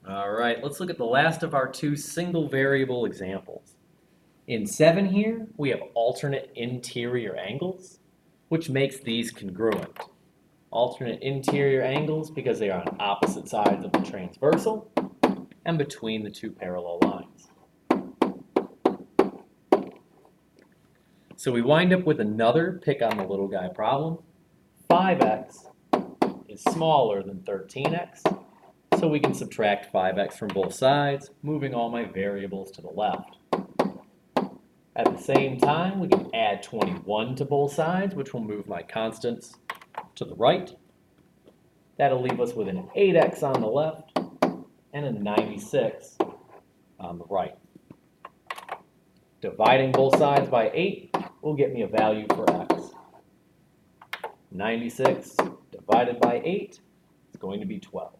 All right, let's look at the last of our two single variable examples. In 7 here, we have alternate interior angles, which makes these congruent. Alternate interior angles because they are on opposite sides of the transversal and between the two parallel lines. So we wind up with another pick on the little guy problem. 5x is smaller than 13x, so we can subtract 5x from both sides, moving all my variables to the left. At the same time, we can add 21 to both sides, which will move my constants to the right. That'll leave us with an 8x on the left and a 96 on the right. Dividing both sides by 8 will get me a value for x. 96 divided by 8 is going to be 12.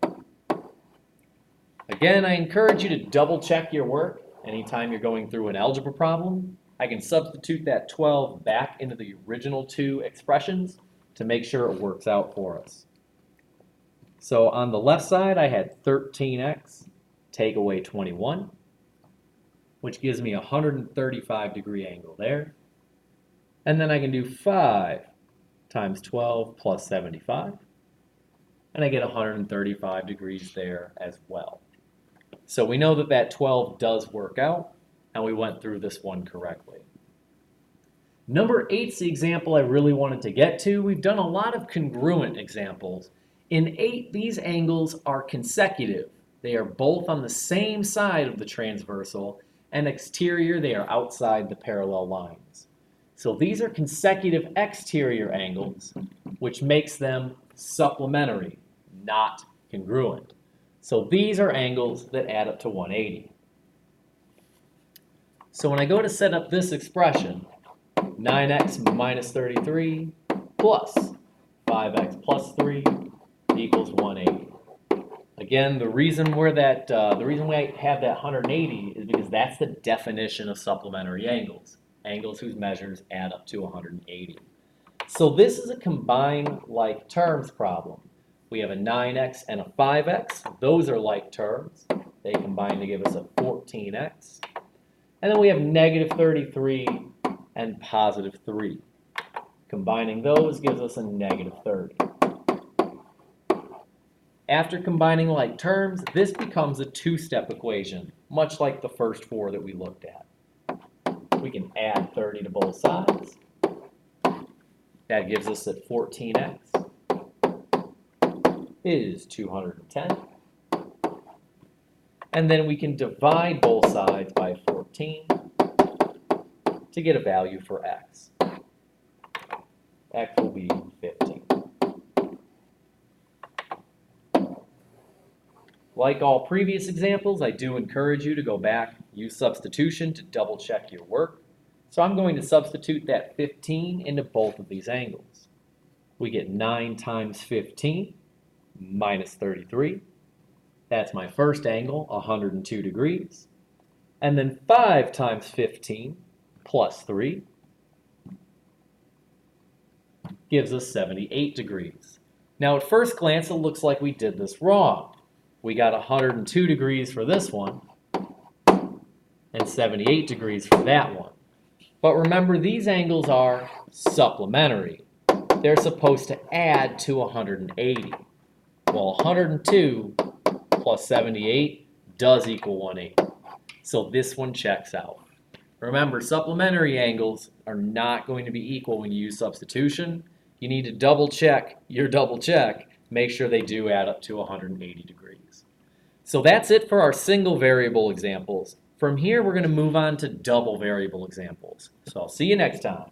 Again, I encourage you to double check your work anytime you're going through an algebra problem. I can substitute that 12 back into the original two expressions to make sure it works out for us. So on the left side, I had 13x take away 21, which gives me a 135-degree angle there. And then I can do 5 times 12 plus 75, and I get 135 degrees there as well. So we know that that 12 does work out, and we went through this one correctly. Number 8 is the example I really wanted to get to. We've done a lot of congruent examples. In 8, these angles are consecutive. They are both on the same side of the transversal, and exterior, they are outside the parallel lines. So these are consecutive exterior angles, which makes them supplementary, not congruent. So these are angles that add up to 180. So when I go to set up this expression, 9x minus 33 plus 5x plus 3 equals 180. Again, the reason we have that 180 is because that's the definition of supplementary angles, angles whose measures add up to 180. So this is a combined like terms problem. We have a 9x and a 5x. Those are like terms. They combine to give us a 14x. And then we have negative 33 and positive 3. Combining those gives us a negative 30. After combining like terms, this becomes a two-step equation, much like the first 4 that we looked at. We can add 30 to both sides. That gives us that 14x is 210. And then we can divide both sides by 14 to get a value for x. X will be 15. Like all previous examples, I do encourage you to go back, use substitution to double check your work. So I'm going to substitute that 15 into both of these angles. We get 9 times 15 minus 33. That's my first angle, 102 degrees. And then 5 times 15 plus 3 gives us 78 degrees. Now at first glance, it looks like we did this wrong. We got 102 degrees for this one and 78 degrees for that one. But remember, these angles are supplementary. They're supposed to add to 180. Well, 102 plus 78 does equal 180. So this one checks out. Remember, supplementary angles are not going to be equal when you use substitution. You need to double check your double check, make sure they do add up to 180 degrees. So that's it for our single variable examples. From here, we're going to move on to double variable examples. So I'll see you next time.